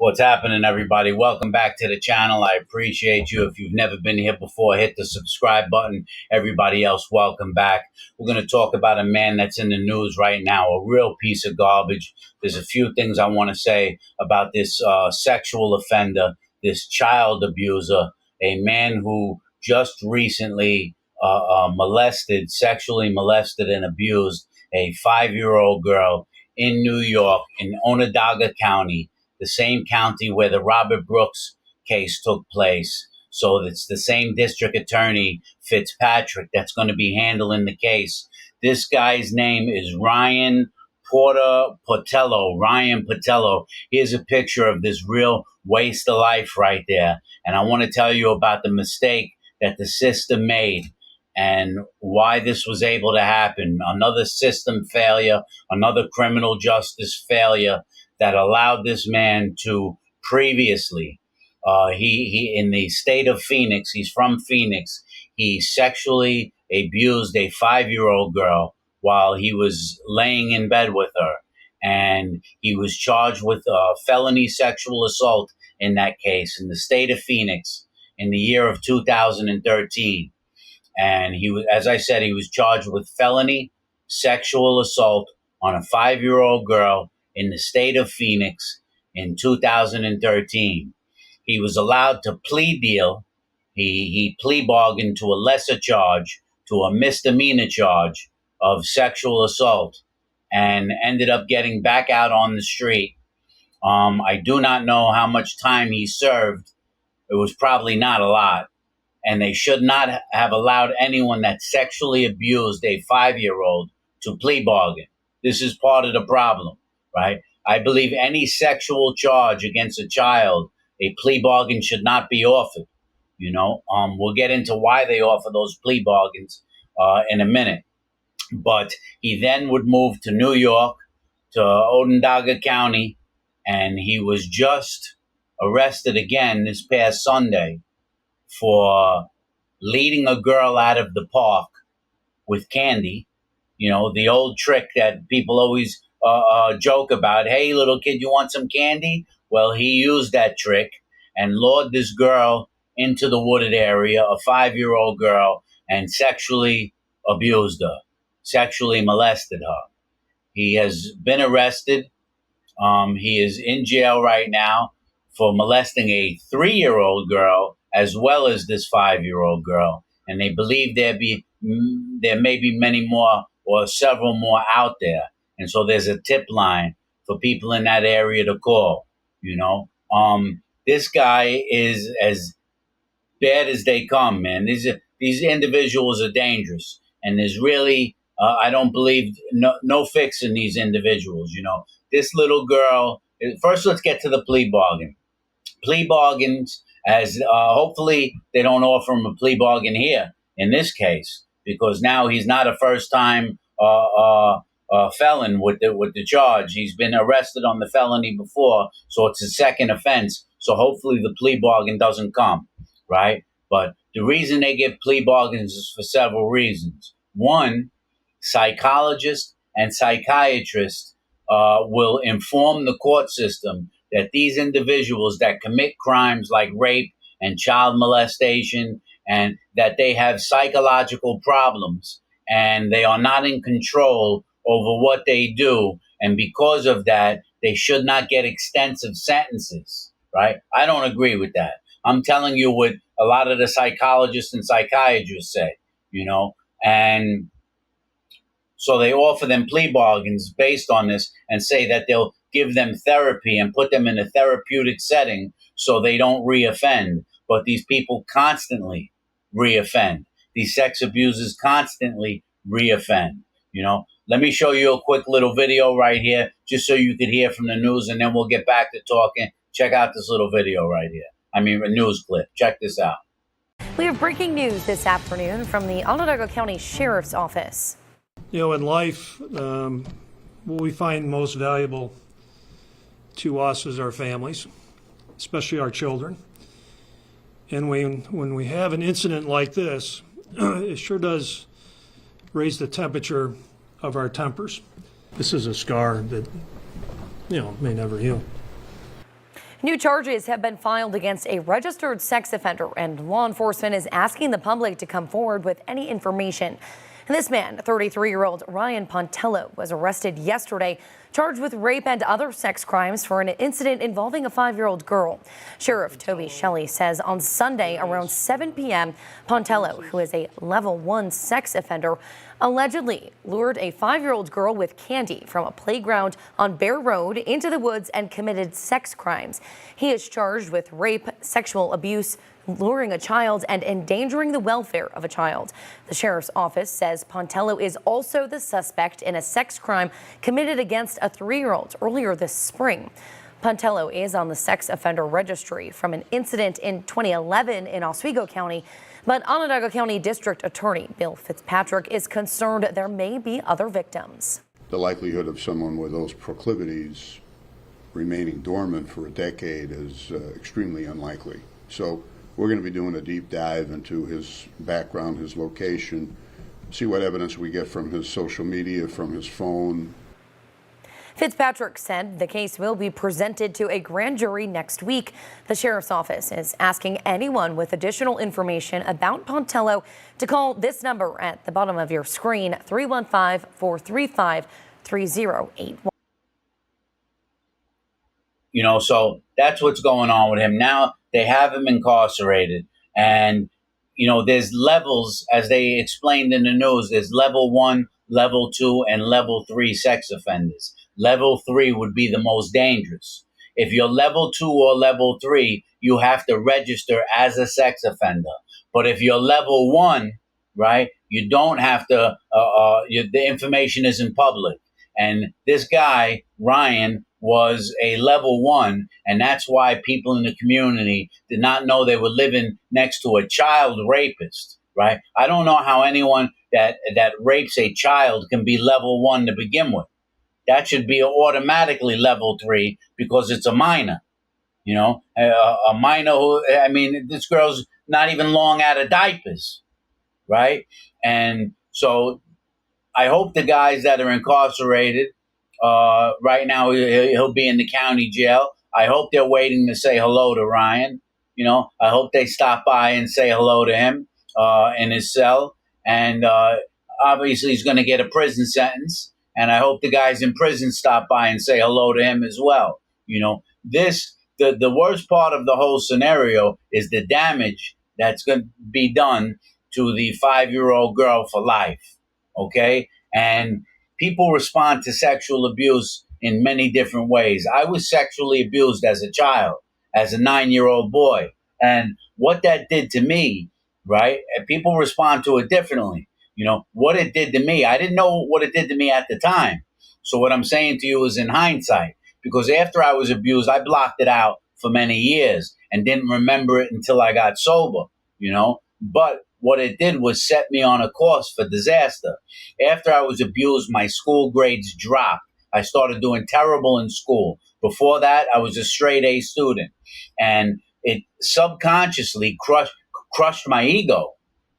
What's happening, everybody? Welcome back to the channel. I appreciate you. If you've never been here before, hit the subscribe button. Everybody else, welcome back. We're going to talk about a man that's in the news right now, a real piece of garbage. There's a few things I want to say about this sexual offender, this child abuser, a man who just recently sexually molested and abused a 5-year-old girl in New York, in Onondaga County, the same county where the Robert Brooks case took place. So it's the same district attorney, Fitzpatrick, that's going to be handling the case. This guy's name is Ryan Portello. Ryan Portello. Here's a picture of this real waste of life right there. And I want to tell you about the mistake that the system made and why this was able to happen. Another system failure, another criminal justice failure that allowed this man to previously, he in the state of Phoenix, he's from Phoenix, he sexually abused a 5-year-old girl while he was laying in bed with her. And he was charged with felony sexual assault in that case in the state of Phoenix in the year of 2013. And he was, as I said, he was charged with felony sexual assault on a 5-year-old girl in the state of Phoenix in 2013. He was allowed to plea deal. He plea bargained to a lesser charge, to a misdemeanor charge of sexual assault, and ended up getting back out on the street. I do not know how much time he served. It was probably not a lot. And they should not have allowed anyone that sexually abused a 5-year-old to plea bargain. This is part of the problem, right? I believe any sexual charge against a child, a plea bargain should not be offered. We'll get into why they offer those plea bargains in a minute. But he then would move to New York, to Onondaga County, and he was just arrested again this past Sunday for leading a girl out of the park with candy. The old trick that people always joke about. Hey, little kid, you want some candy? Well, he used that trick and lured this girl into the wooded area, a 5-year-old girl, and sexually abused her, sexually molested her. He has been arrested. He is in jail right now for molesting a 3-year-old girl as well as this 5-year-old girl. And they believe there may be many more or several more out there. And so there's a tip line for people in that area to call. This guy is as bad as they come, man. These individuals are dangerous. And there's really, I don't believe, no fixing these individuals. This little girl, first let's get to the plea bargain. Plea bargains, as hopefully they don't offer him a plea bargain here in this case, because now he's not a first-time felon with the charge. He's been arrested on the felony before, so it's a second offense. So hopefully the plea bargain doesn't come, right? But the reason they give plea bargains is for several reasons. One, psychologists and psychiatrists will inform the court system that these individuals that commit crimes like rape and child molestation, and that they have psychological problems and they are not in control over what they do. And because of that, they should not get extensive sentences, right? I don't agree with that. I'm telling you what a lot of the psychologists and psychiatrists say, and so they offer them plea bargains based on this and say that they'll give them therapy and put them in a therapeutic setting so they don't reoffend. But these people constantly reoffend. These sex abusers constantly reoffend. Let me show you a quick little video right here, just so you could hear from the news, and then we'll get back to talking. Check out this little video right here. A news clip. Check this out. We have breaking news this afternoon from the Onondaga County Sheriff's Office. In life, what we find most valuable to us is our families, especially our children. And when we have an incident like this, it sure does raise the temperature of our tempers. This is a scar that, may never heal. New charges have been filed against a registered sex offender, and law enforcement is asking the public to come forward with any information. And this man, 33-year-old Ryan Pontello, was arrested yesterday, charged with rape and other sex crimes for an incident involving a 5-year-old girl. Sheriff Toby Shelley says on Sunday around 7 p.m., Pontello, who is a level 1 sex offender, allegedly lured a 5-year-old girl with candy from a playground on Bear Road into the woods and committed sex crimes. He is charged with rape, sexual abuse, luring a child, and endangering the welfare of a child. The sheriff's office says Pontello is also the suspect in a sex crime committed against a 3-year-old earlier this spring. Pontello is on the sex offender registry from an incident in 2011 in Oswego County, but Onondaga County District Attorney Bill Fitzpatrick is concerned there may be other victims. The likelihood of someone with those proclivities remaining dormant for a decade is extremely unlikely. So we're going to be doing a deep dive into his background, his location, see what evidence we get from his social media, from his phone. Fitzpatrick said the case will be presented to a grand jury next week. The sheriff's office is asking anyone with additional information about Pontello to call this number at the bottom of your screen, 315-435-3081. So that's what's going on with him. Now they have him incarcerated. And, there's levels, as they explained in the news, there's level 1, level 2, and level 3 sex offenders. Level 3 would be the most dangerous. If you're level 2 or level 3, you have to register as a sex offender. But if you're level 1, right, you don't have to, the information isn't public. And this guy, Ryan, was a level 1, and that's why people in the community did not know they were living next to a child rapist, right? I don't know how anyone that rapes a child can be level 1 to begin with. That should be automatically level 3 because it's a minor, a minor who, this girl's not even long out of diapers, right? And so I hope the guys that are incarcerated, right now, he'll be in the county jail. I hope they're waiting to say hello to Ryan. I hope they stop by and say hello to him in his cell. And obviously, he's going to get a prison sentence. And I hope the guys in prison stop by and say hello to him as well. The worst part of the whole scenario is the damage that's going to be done to the 5-year-old girl for life. Okay? And people respond to sexual abuse in many different ways. I was sexually abused as a child, as a 9-year-old boy. And what that did to me, right? And people respond to it differently. What it did to me, I didn't know what it did to me at the time. So what I'm saying to you is in hindsight, because after I was abused, I blocked it out for many years and didn't remember it until I got sober, But what it did was set me on a course for disaster. After I was abused, my school grades dropped. I started doing terrible in school. Before that, I was a straight A student. And it subconsciously crushed my ego,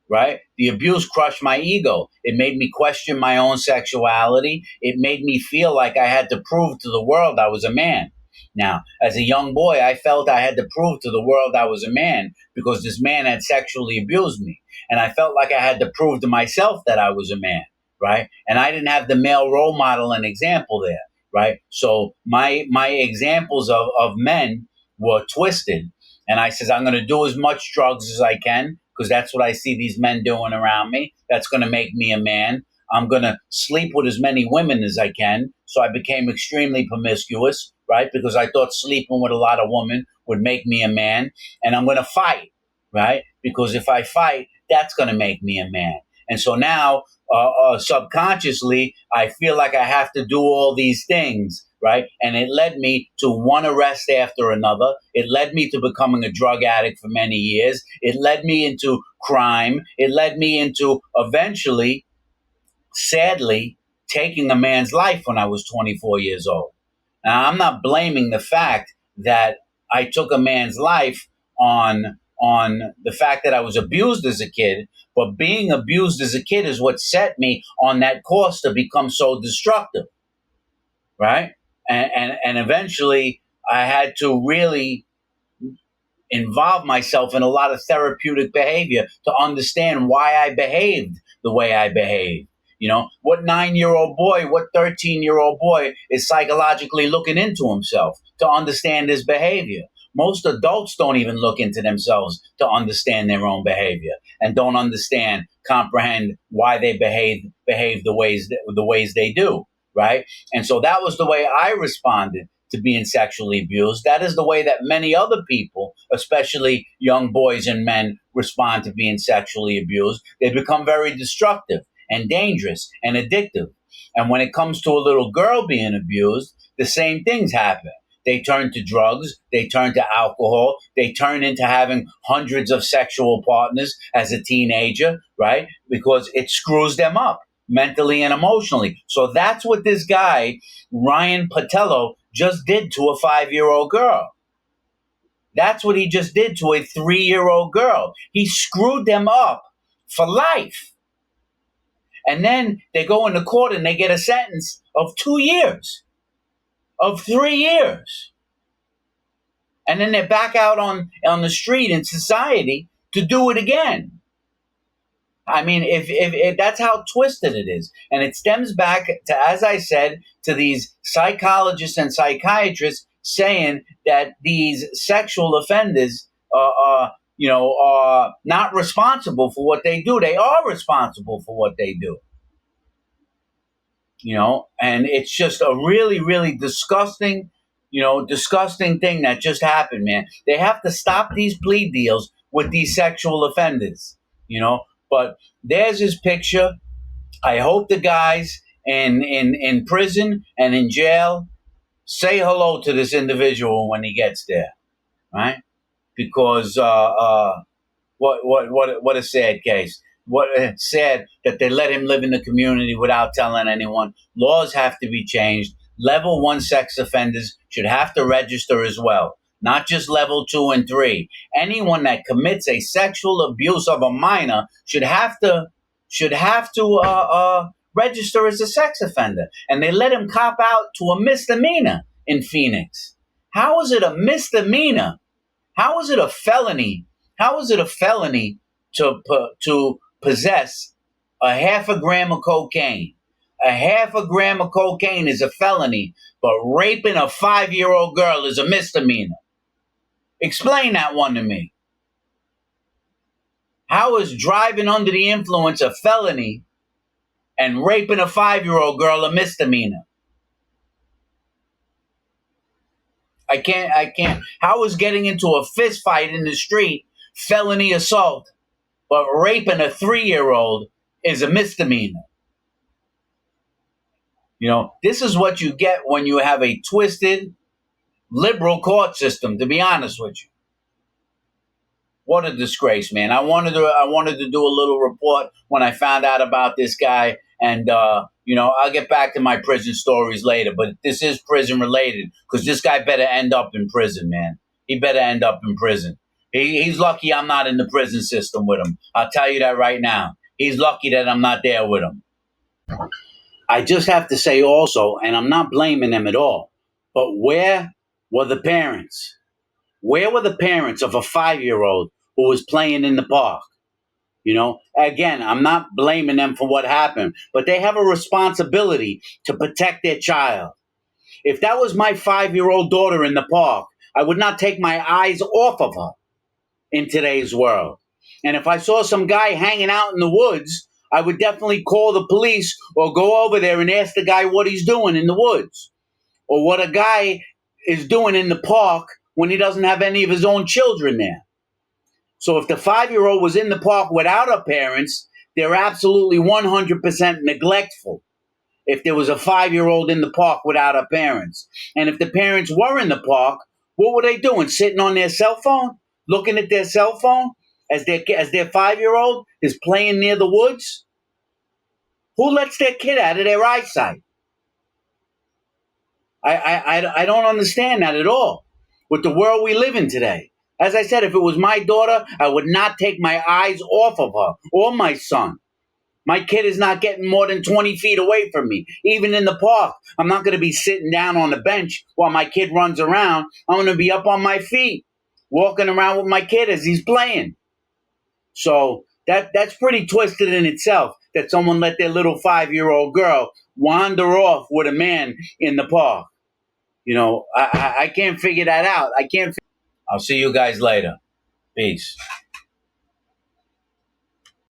right? The abuse crushed my ego. It made me question my own sexuality. It made me feel like I had to prove to the world I was a man. Now, as a young boy, I felt I had to prove to the world I was a man because this man had sexually abused me. And I felt like I had to prove to myself that I was a man, right? And I didn't have the male role model and example there, right? So my examples of men were twisted. And I says, I'm going to do as much drugs as I can because that's what I see these men doing around me. That's going to make me a man. I'm going to sleep with as many women as I can. So I became extremely promiscuous, right? Because I thought sleeping with a lot of women would make me a man. And I'm going to fight, right? Because if I fight, that's going to make me a man. And so now, subconsciously, I feel like I have to do all these things, right? And it led me to one arrest after another. It led me to becoming a drug addict for many years. It led me into crime. It led me into eventually, sadly, taking a man's life when I was 24 years old. Now, I'm not blaming the fact that I took a man's life on the fact that I was abused as a kid, but being abused as a kid is what set me on that course to become so destructive, right? And eventually I had to really involve myself in a lot of therapeutic behavior to understand why I behaved the way I behaved. What 9-year-old boy, what 13-year-old boy is psychologically looking into himself to understand his behavior? Most adults don't even look into themselves to understand their own behavior and don't comprehend why they behave the ways they do, right? And so that was the way I responded to being sexually abused. That is the way that many other people, especially young boys and men, respond to being sexually abused. They become very destructive and dangerous and addictive. And when it comes to a little girl being abused, the same things happen. They turn to drugs, they turn to alcohol, they turn into having hundreds of sexual partners as a teenager, right? Because it screws them up mentally and emotionally. So that's what this guy, Ryan Patello, just did to a 5-year-old girl. That's what he just did to a 3-year-old girl. He screwed them up for life. And then they go into court and they get a sentence of 2 years, of 3 years. And then they're back out on the street in society to do it again. I mean, if that's how twisted it is. And it stems back to, as I said, to these psychologists and psychiatrists saying that these sexual offenders are not responsible for what they do. They are responsible for what they do. And it's just a really, really disgusting thing that just happened, man. They have to stop these plea deals with these sexual offenders, But there's his picture. I hope the guys in prison and in jail say hello to this individual when he gets there, right? Because what a sad case. What sad that they let him live in the community without telling anyone. Laws have to be changed. Level 1 sex offenders should have to register as well, not just level 2 and 3. Anyone that commits a sexual abuse of a minor should have to register as a sex offender. And they let him cop out to a misdemeanor in Phoenix. How is it a misdemeanor? How is it a felony? How is it a felony to possess a half a gram of cocaine? A half a gram of cocaine is a felony, but raping a 5-year-old girl is a misdemeanor. Explain that one to me. How is driving under the influence a felony and raping a 5-year-old girl a misdemeanor? I can't. How is getting into a fist fight in the street felony assault, but raping a 3-year-old is a misdemeanor? This is what you get when you have a twisted liberal court system, to be honest with you. What a disgrace, man. I wanted to do a little report when I found out about this guy. And, I'll get back to my prison stories later. But this is prison related because this guy better end up in prison, man. He better end up in prison. He's lucky I'm not in the prison system with him. I'll tell you that right now. He's lucky that I'm not there with him. I just have to say also, and I'm not blaming them at all, but where were the parents? Where were the parents of a 5-year-old who was playing in the park? Again, I'm not blaming them for what happened, but they have a responsibility to protect their child. If that was my 5-year-old daughter in the park, I would not take my eyes off of her in today's world. And if I saw some guy hanging out in the woods, I would definitely call the police or go over there and ask the guy what he's doing in the woods or what a guy is doing in the park when he doesn't have any of his own children there. So if the 5-year-old was in the park without her parents, they're absolutely 100% neglectful. If there was a 5-year-old in the park without her parents. And if the parents were in the park, what were they doing? Sitting on their cell phone? Looking at their cell phone as their 5-year-old is playing near the woods? Who lets their kid out of their eyesight? I don't understand that at all with the world we live in today. As I said, if it was my daughter, I would not take my eyes off of her or my son. My kid is not getting more than 20 feet away from me. Even in the park, I'm not going to be sitting down on the bench while my kid runs around. I'm going to be up on my feet, walking around with my kid as he's playing. So that's pretty twisted in itself, that someone let their little 5-year-old girl wander off with a man in the park. I can't figure that out. I'll see you guys later. Peace.